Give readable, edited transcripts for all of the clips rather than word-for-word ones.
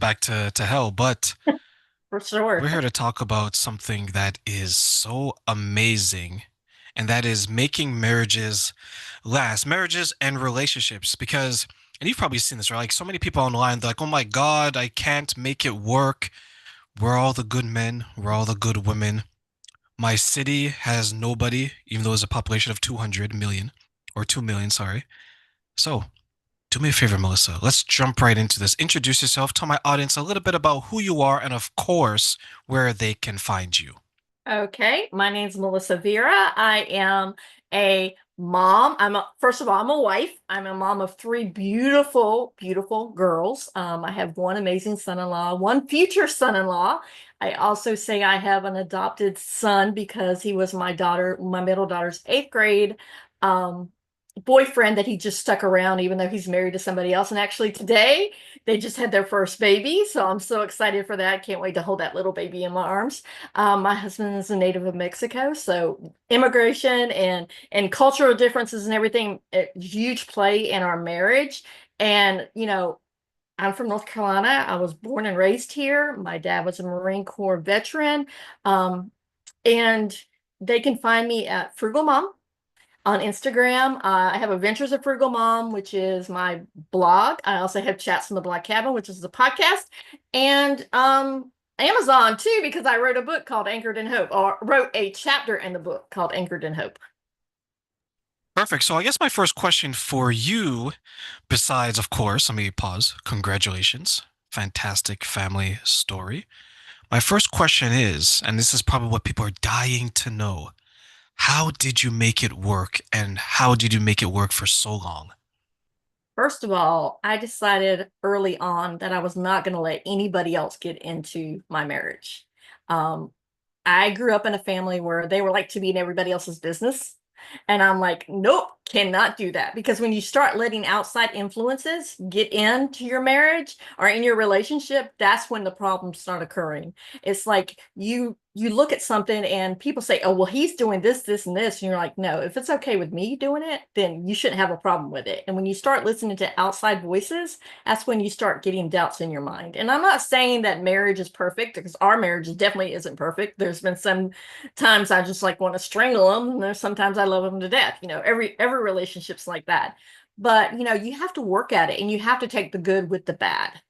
back to hell. But For sure. we're here to talk about something that is so amazing, and that is making marriages last, marriages and relationships. Because, and you've probably seen this, right? Like so many people online, they're like, oh my God, I can't make it work. We're all the good men, we're all the good women. My city has nobody, even though there's a population of 200 million or 2 million, sorry. So, do me a favor, Melissa. Let's jump right into this. Introduce yourself, tell my audience a little bit about who you are, and of course, where they can find you. Okay, my name's Melissa Vera. I am a mom. First of all, I'm a wife. I'm a mom of three beautiful, beautiful girls. I have one amazing son-in-law, one future son-in-law. I also say I have an adopted son because he was my middle daughter's eighth grade um, boyfriend that he just stuck around even though he's married to somebody else. And actually today they just had their first baby, so I'm so excited for that. Can't wait to hold that little baby in my arms. My husband is a native of Mexico, so immigration and cultural differences and everything, a huge play in our marriage. And I'm from North Carolina. I was born and raised here. My dad was a Marine Corps veteran. Um, and they can find me at Frugal Mom on Instagram. I have Adventures of Frugal Mom, which is my blog. I also have Chats from the Black Cabin, which is the podcast, and Amazon too, because I wrote a book called Anchored in Hope, or wrote a chapter in the book called Anchored in Hope. Perfect. So, I guess my first question for you, besides, of course, let me pause. Congratulations. Fantastic family story. My first question is, and this is probably what people are dying to know, how did you make it work, and how did you make it work for so long? First of all, I decided early on that I was not going to let anybody else get into my marriage. Um, I grew up in a family where they were like to be in everybody else's business. And I'm like, nope, cannot do that. Because when you start letting outside influences get into your marriage or in your relationship, that's when the problems start occurring. It's like you look at something and people say, oh, well, he's doing this, this, and this. And you're like, no, if it's okay with me doing it, then you shouldn't have a problem with it. And when you start listening to outside voices, that's when you start getting doubts in your mind. And I'm not saying that marriage is perfect because our marriage definitely isn't perfect. There's been some times I just like want to strangle them. And there's sometimes I love them to death. Every relationship's like that. But you have to work at it and you have to take the good with the bad.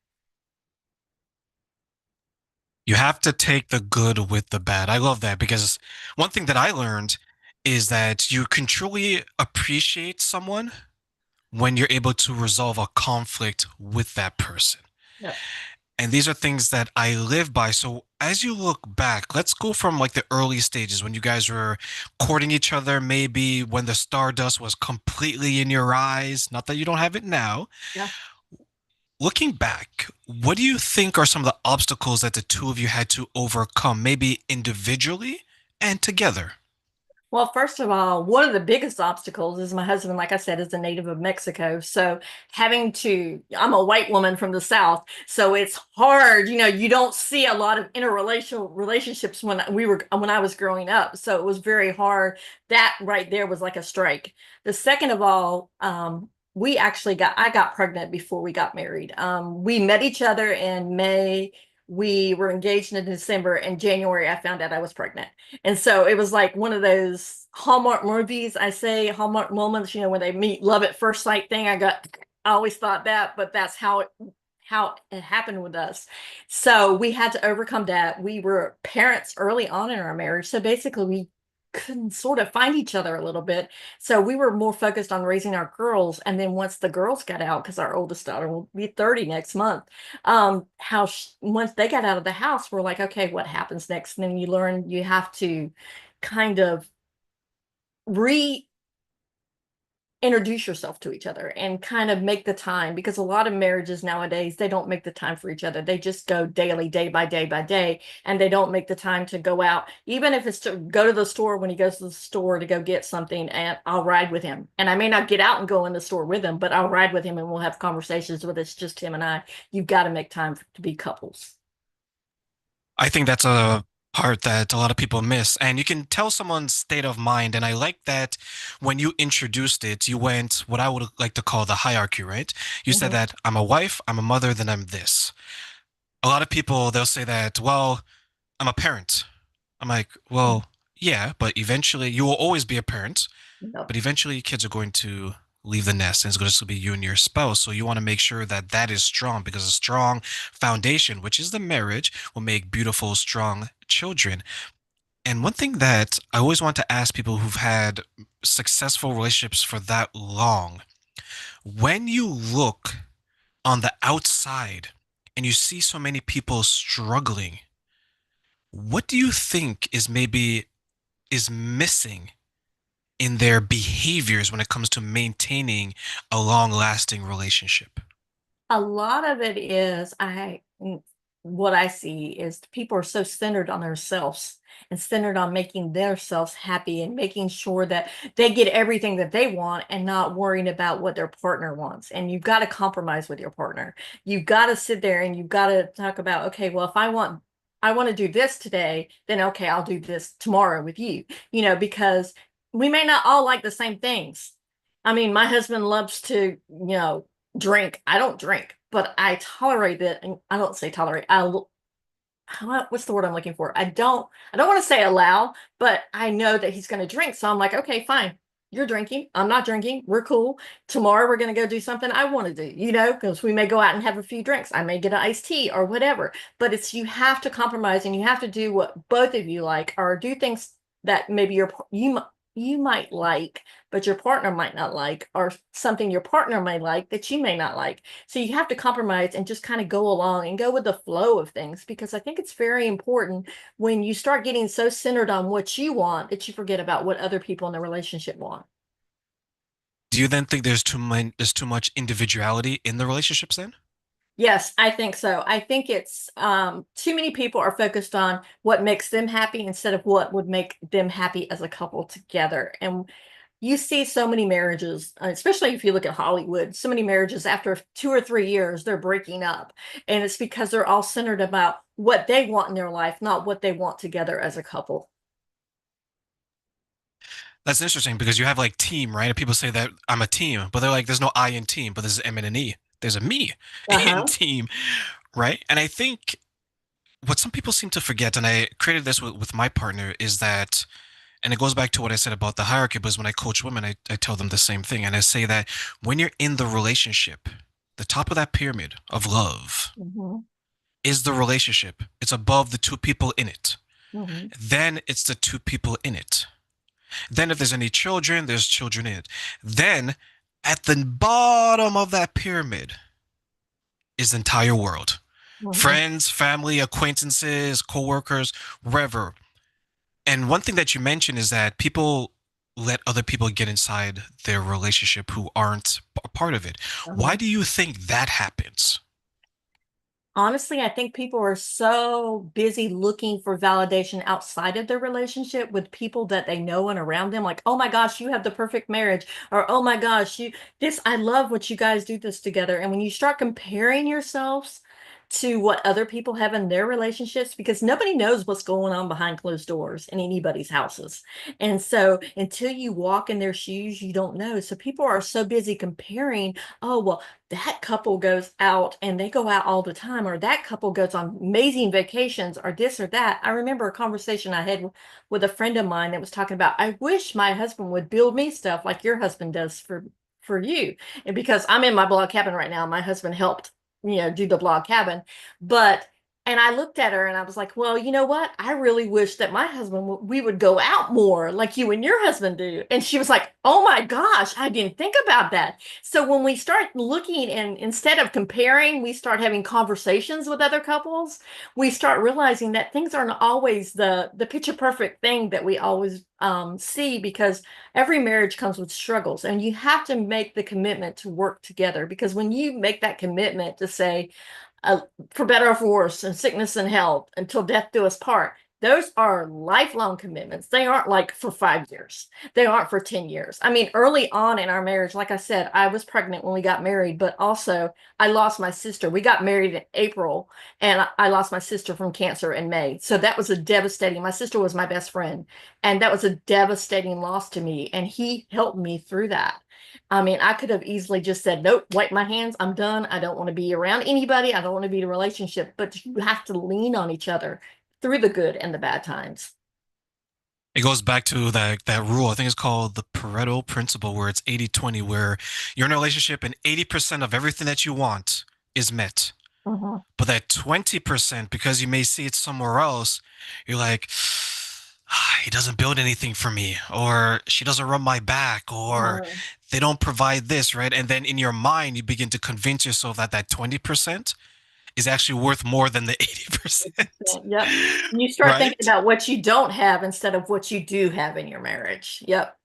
You have to take the good with the bad. I love that because one thing that I learned is that you can truly appreciate someone when you're able to resolve a conflict with that person. Yep. And these are things that I live by. So as you look back, let's go from like the early stages when you guys were courting each other, maybe when the stardust was completely in your eyes. Not that you don't have it now. Yeah. Looking back, what do you think are some of the obstacles that the two of you had to overcome, maybe individually and together? Well, first of all, one of the biggest obstacles is my husband, like I said, is a native of Mexico. So I'm a white woman from the South. So it's hard. You don't see a lot of interrelational relationships when I was growing up. So it was very hard. That right there was like a strike. The second of all, I got pregnant before we got married. We met each other in May. We were engaged in December. In January, I found out I was pregnant. And so it was like one of those Hallmark movies, I say Hallmark moments, when they meet love at first sight thing. I always thought that, but that's how it happened with us. So we had to overcome that. We were parents early on in our marriage. So basically we couldn't sort of find each other a little bit. So we were more focused on raising our girls. And then once the girls got out, because our oldest daughter will be 30 next month, once they got out of the house, we're like, okay, what happens next? And then you learn you have to kind of reintroduce yourself to each other and kind of make the time, because a lot of marriages nowadays, they don't make the time for each other. They just go daily, day by day by day, and they don't make the time to go out, even if it's to go to the store. When he goes to the store to go get something, and I'll ride with him, and I may not get out and go in the store with him, but I'll ride with him and we'll have conversations with it's just him and I. You've got to make time to be couples. I think that's a part that a lot of people miss. And you can tell someone's state of mind. And I like that when you introduced it, you went what I would like to call the hierarchy, right? You said Mhm. that I'm a wife, I'm a mother, then I'm this. a lot of people they'll say that, well, I'm a parent. I'm like, Mm. well, yeah, but eventually you will always be a parent, No. but eventually kids are going to leave the nest and it's going to be you and your spouse. So you want to make sure that that is strong because a strong foundation, which is the marriage, will make beautiful, strong children. And one thing that I always want to ask people who've had successful relationships for that long, when you look on the outside and you see so many people struggling, what do you think is maybe is missing in their behaviors when it comes to maintaining a long-lasting relationship? A lot of it is what I see is people are so centered on themselves and centered on making themselves happy and making sure that they get everything that they want and not worrying about what their partner wants. And you've got to compromise with your partner. You've got to sit there and you've got to talk about, okay, well, if I want to do this today, then okay, I'll do this tomorrow with you, because we may not all like the same things. I mean, my husband loves to, drink. I don't drink, but I tolerate it. And I don't say tolerate. What's the word I'm looking for? I don't want to say allow, but I know that he's going to drink. So I'm like, okay, fine. You're drinking. I'm not drinking. We're cool. Tomorrow we're going to go do something I want to do, because we may go out and have a few drinks. I may get an iced tea or whatever. But you have to compromise and you have to do what both of you like or do things that maybe you might like, but your partner might not like, or something your partner may like that you may not like. So you have to compromise and just kind of go along and go with the flow of things because I think it's very important when you start getting so centered on what you want that you forget about what other people in the relationship want. Do you then think there's too much individuality in the relationships then? Yes, I think so. I think it's too many people are focused on what makes them happy instead of what would make them happy as a couple together. And you see so many marriages, especially if you look at Hollywood, so many marriages after 2 or 3 years, they're breaking up. And it's because they're all centered about what they want in their life, not what they want together as a couple. That's interesting because you have like team, right? And people say that I'm a team, but they're like, there's no I in team, but there's M and an E. There's a me in Uh-huh. team, right? And I think what some people seem to forget, and I created this with my partner, is that, and it goes back to what I said about the hierarchy, but when I coach women, I tell them the same thing. And I say that when you're in the relationship, the top of that pyramid of love Hmm. is the relationship. It's above the two people in it. Hmm. Then it's the two people in it. Then if there's any children, there's children in it. Then at the bottom of that pyramid is the entire world. Hmm. Friends, family, acquaintances, coworkers, wherever. And one thing that you mentioned is that people let other people get inside their relationship who aren't a part of it. Why Uh-huh. do you think that happens? Honestly, I think people are so busy looking for validation outside of their relationship with people that they know and around them. Like, oh my gosh, you have the perfect marriage. Or, oh my gosh, I love what you guys do this together. And when you start comparing yourselves to what other people have in their relationships, because nobody knows what's going on behind closed doors in anybody's houses. And so until you walk in their shoes, you don't know. So people are so busy comparing, oh, well, that couple goes out and they go out all the time, or that couple goes on amazing vacations, or this or that. I remember a conversation I had with a friend of mine that was talking about, I wish my husband would build me stuff like your husband does for you. And because I'm in my blog cabin right now, my husband helped, do the blog cabin. But and I looked at her and I was like, well, you know what? I really wish that my husband, we would go out more like you and your husband do. And she was like, oh my gosh, I didn't think about that. So when we start looking and instead of comparing, we start having conversations with other couples, we start realizing that things aren't always the picture perfect thing that we always see because every marriage comes with struggles and you have to make the commitment to work together because when you make that commitment to say, uh, for better or for worse, and sickness and health until death do us part, those are lifelong commitments. They aren't like for 5 years. They aren't for 10 years. I mean, early on in our marriage, like I said, I was pregnant when we got married, but also I lost my sister. We got married in April and I lost my sister from cancer in May. So that was a devastating, my sister was my best friend, and that was a devastating loss to me. And he helped me through that. I mean, I could have easily just said, nope, wipe my hands. I'm done. I don't want to be around anybody. I don't want to be in a relationship. But you have to lean on each other through the good and the bad times. It goes back to that rule. I think it's called the Pareto principle, where it's 80-20, where you're in a relationship and 80% of everything that you want is met. Mhm. But that 20%, because you may see it somewhere else, you're like, he doesn't build anything for me, or she doesn't run my back, or Mhm. they don't provide this, right? And then in your mind, you begin to convince yourself that that 20% is actually worth more than the 80%, Yep. You start thinking right? about what you don't have instead of what you do have in your marriage. Yep.